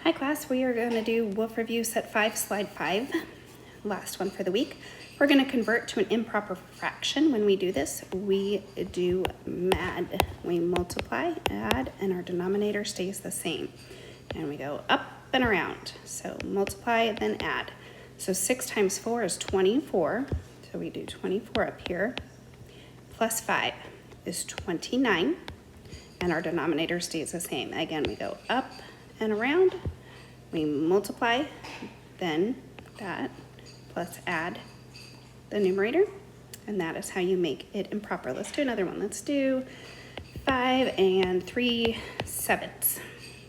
Hi class, we are going to do Wolf Review Set 5, Slide 5, last one for the week. We're going to convert to an improper fraction. When we do this, we do MAD. We multiply, add, and our denominator stays the same. And we go up and around. So multiply, then add. So 6 times 4 is 24. So we do 24 up here. Plus 5 is 29. And our denominator stays the same. Again, we go up and around, we multiply, then that, plus add the numerator, and that is how you make it improper. Let's do another one. Let's do 5 3/7.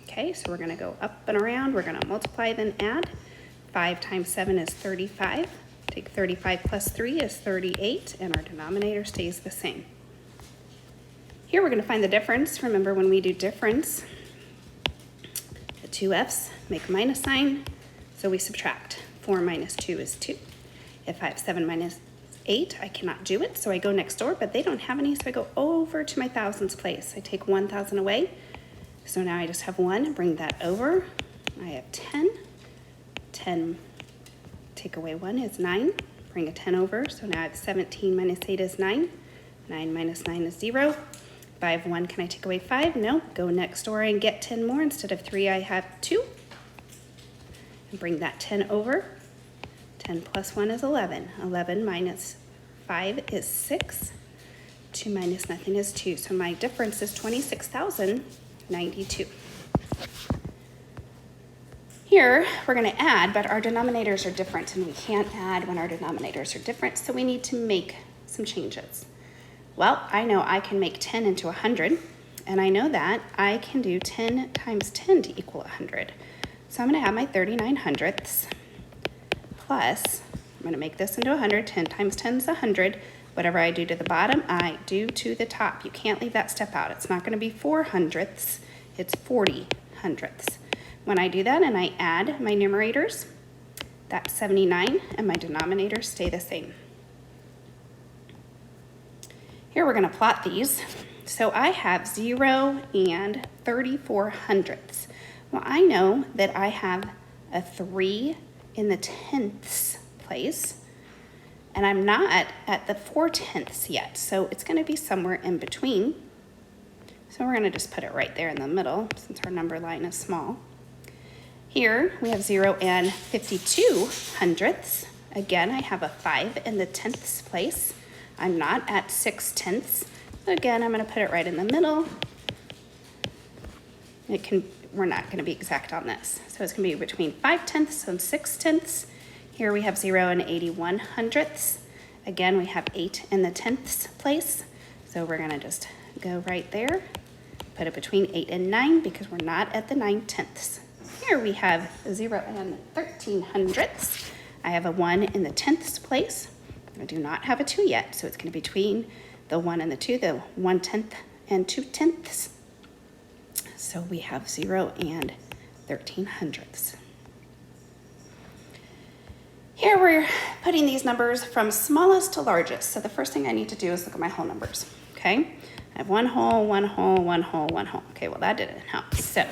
Okay, so we're gonna go up and around, we're gonna multiply, then add. 5 times 7 is 35. Take 35 plus 3 is 38, and our denominator stays the same. Here we're gonna find the difference. Remember when we do difference, two F's, make a minus sign, so we subtract. 4 minus 2 is 2. If I have 7 minus 8, I cannot do it, so I go next door, but they don't have any, so I go over to my thousands place. I take 1,000 away, so now I just have 1, bring that over. I have 10. 10, take away 1 is 9, bring a 10 over, so now I have 17 minus 8 is 9. 9 minus 9 is 0. If I have 1, can I take away 5? No. Go next door and get 10 more. Instead of 3, I have 2. And bring that 10 over. 10 plus 1 is 11. 11 minus 5 is 6. 2 minus nothing is 2. So my difference is 26,092. Here, we're going to add, but our denominators are different, and we can't add when our denominators are different, so we need to make some changes. Well, I know I can make 10 into 100, and I know that I can do 10 times 10 to equal 100. So I'm going to have my 39 hundredths plus, I'm going to make this into 100. 10 times 10 is 100. Whatever I do to the bottom, I do to the top. You can't leave that step out. It's not going to be 4 hundredths, it's 40 hundredths. When I do that and I add my numerators, that's 79, and my denominators stay the same. Here we're going to plot these. So I have 0 and 34 hundredths. Well, I know that I have a 3 in the tenths place, and I'm not at the 4/10ths yet, so it's going to be somewhere in between. So we're going to just put it right there in the middle since our number line is small. Here we have 0 and 52 hundredths. Again, I have a 5 in the tenths place. I'm not at 6/10ths. Again, I'm going to put it right in the middle. We're not going to be exact on this. So it's going to be between 5/10ths and 6/10ths. Here we have 0 and 81 hundredths. Again, we have 8 in the tenths place. So we're going to just go right there. Put it between 8 and 9 because we're not at the 9/10ths. Here we have 0 and 13 hundredths. I have a 1 in the tenths place. I do not have a 2 yet, so it's going to be between the 1 and the 2, the 1/10 and 2/10ths. So we have 0 and 13 hundredths. Here we're putting these numbers from smallest to largest. So the first thing I need to do is look at my whole numbers, okay? I have 1 whole, 1 whole, 1 whole, 1 whole. Okay, well that didn't help. So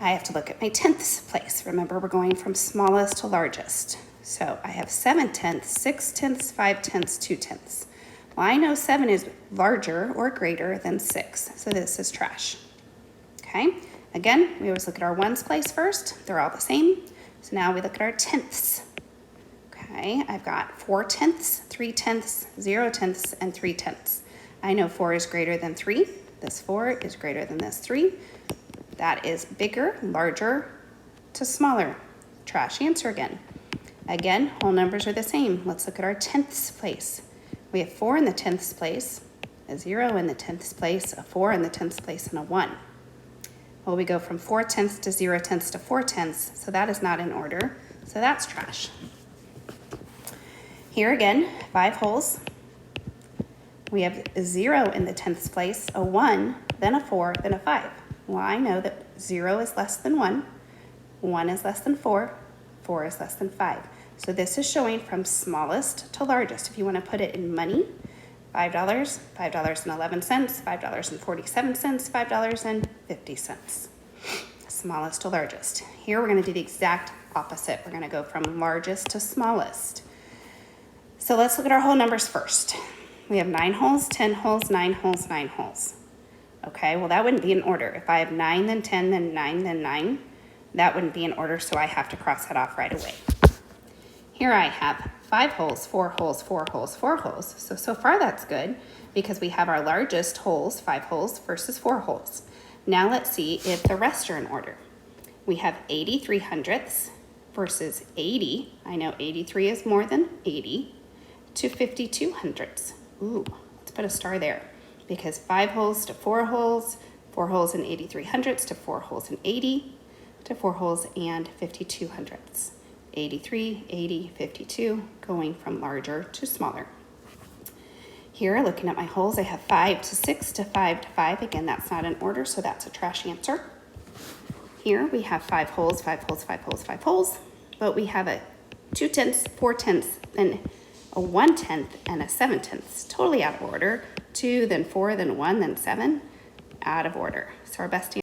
I have to look at my tenths place. Remember, we're going from smallest to largest. So I have 7/10ths, 6/10ths, 5/10ths, 2/10ths. Well, I know 7 is larger or greater than 6, so this is trash. Okay, again, we always look at our ones place first. They're all the same. So now we look at our tenths. Okay, I've got 4/10ths, 3/10ths, 0/10ths, and 3/10ths. I know 4 is greater than 3. This 4 is greater than this 3. That is bigger, larger to smaller. Trash answer again. Again, whole numbers are the same. Let's look at our tenths place. We have 4 in the tenths place, a 0 in the tenths place, a 4 in the tenths place, and a 1. Well, we go from 4/10ths to 0/10ths to 4/10ths, so that is not in order, so that's trash. Here again, 5 wholes. We have a 0 in the tenths place, a 1, then a 4, then a 5. Well, I know that 0 is less than 1, 1 is less than 4, 4 is less than 5. So this is showing from smallest to largest. If you want to put it in money, $5, $5.11, $5.47, $5.50. smallest to largest. Here we're gonna do the exact opposite. We're gonna go from largest to smallest. So let's look at our whole numbers first. We have 9 holes, 10 holes, 9 holes, 9 holes. Okay, well that wouldn't be in order. If I have 9, then 10, then 9, then 9, that wouldn't be in order, so I have to cross that off right away. Here I have 5 holes, 4 holes, 4 holes, 4 holes. So far that's good because we have our largest holes, 5 holes versus 4 holes. Now let's see if the rest are in order. We have 83 hundredths versus 80. I know 83 is more than 80 to 52 hundredths. Ooh, let's put a star there because 5 holes to 4 holes, 4 holes and 83 hundredths to 4 holes and 80 to 4 holes and 52 hundredths. 83, 80, 52, going from larger to smaller. Here, looking at my holes, I have 5 to 6 to 5 to 5. Again, that's not in order, so that's a trash answer. Here we have 5 holes, 5 holes, 5 holes, 5 holes, but we have a 2/10, 4/10, and a 1/10 and a 7/10. Totally out of order. 2, then 4, then 1, then 7. Out of order. So our best answer